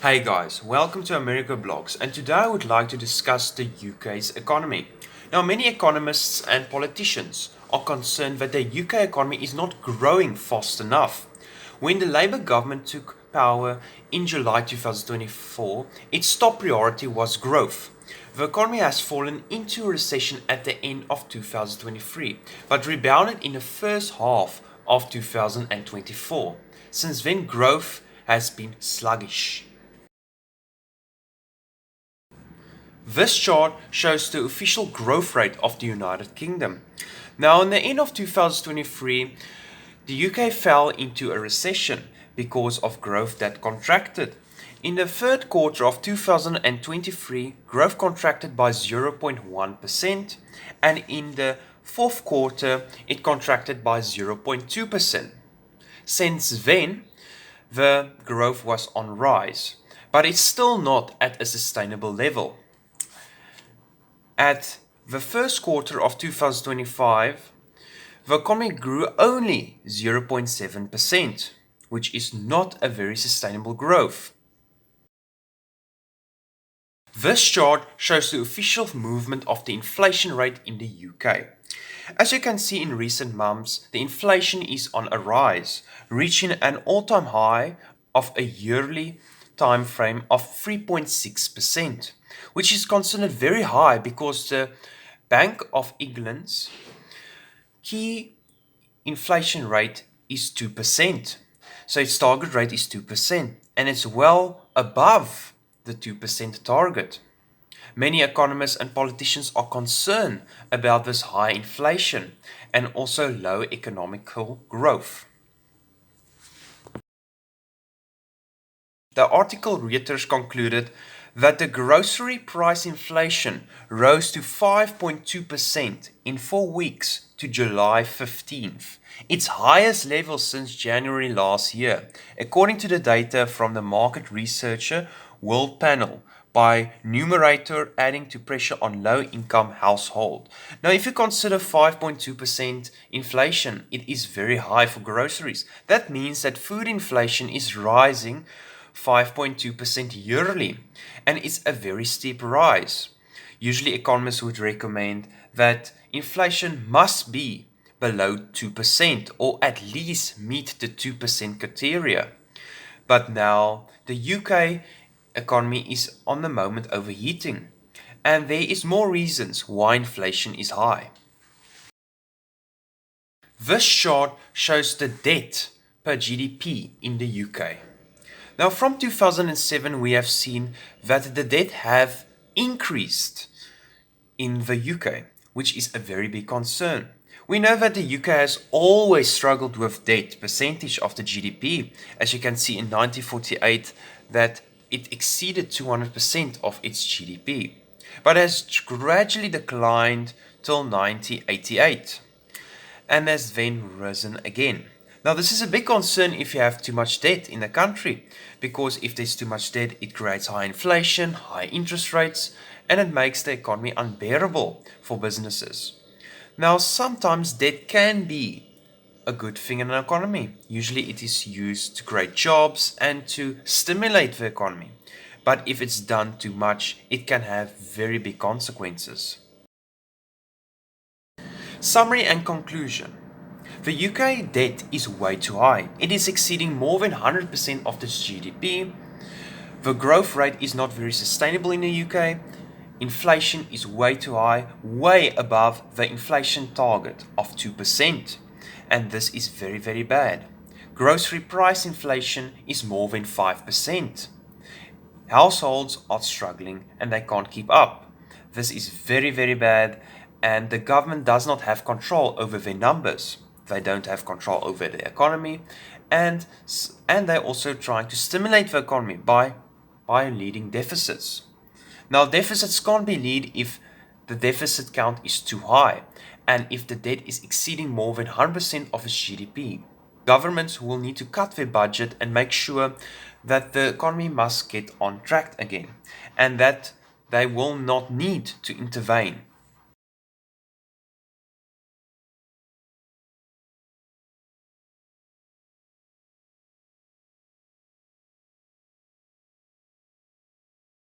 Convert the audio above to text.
Hey guys, welcome to America Blogs, and today I would like to discuss the UK's economy. Now, many economists and politicians are concerned that the UK economy is not growing fast enough. When the Labour government took power in July 2024, its top priority was growth. The economy has fallen into a recession at the end of 2023, but rebounded in the first half of 2024. Since then, growth has been sluggish. This chart shows the official growth rate of the United Kingdom. Now, in the end of 2023, the UK fell into a recession because of growth that contracted. In the third quarter of 2023, growth contracted by 0.1%, and in the fourth quarter, it contracted by 0.2%. Since then, the growth was on rise, but it's still not at a sustainable level. At the first quarter of 2025, the economy grew only 0.7%, which is not a very sustainable growth. This chart shows the official movement of the inflation rate in the UK. As you can see, in recent months, the inflation is on a rise, reaching an all-time high of a yearly time frame of 3.6%, which is considered very high because the Bank of England's key inflation rate is 2%. So its target rate is 2%, and it's well above the 2% target. Many economists and politicians are concerned about this high inflation and also low economical growth. The article Reuters concluded that the grocery price inflation rose to 5.2% in 4 weeks to July 15th, its highest level since January last year, according to the data from the market researcher World Panel, by numerator adding to pressure on low-income household. Now, if you consider 5.2% inflation, it is very high for groceries. That means that food inflation is rising 5.2% yearly, and it's a very steep rise. Usually economists would recommend that inflation must be below 2% or at least meet the 2% criteria. But now the UK economy is on the moment overheating, and there is more reasons why inflation is high. This chart shows the debt per GDP in the UK. Now, from 2007, we have seen that the debt have increased in the UK, which is a very big concern. We know that the UK has always struggled with debt percentage of the GDP. As you can see in 1948, that it exceeded 200% of its GDP, but has gradually declined till 1988 and has then risen again. Now, this is a big concern if you have too much debt in the country, because if there's too much debt, it creates high inflation, high interest rates, and it makes the economy unbearable for businesses. Now, sometimes debt can be a good thing in an economy. Usually it is used to create jobs and to stimulate the economy. But if it's done too much, it can have very big consequences. Summary and conclusion. The UK debt is way too high. It is exceeding more than 100% of its GDP. The growth rate is not very sustainable in the UK. Inflation is way too high, way above the inflation target of 2%. And this is very, very bad. Grocery price inflation is more than 5%. Households are struggling and they can't keep up. This is very, very bad, and the government does not have control over their numbers. They don't have control over the economy, and they're also trying to stimulate the economy by leading deficits. Now, deficits can't be led if the deficit count is too high and if the debt is exceeding more than 100% of its GDP. Governments will need to cut their budget and make sure that the economy must get on track again, and that they will not need to intervene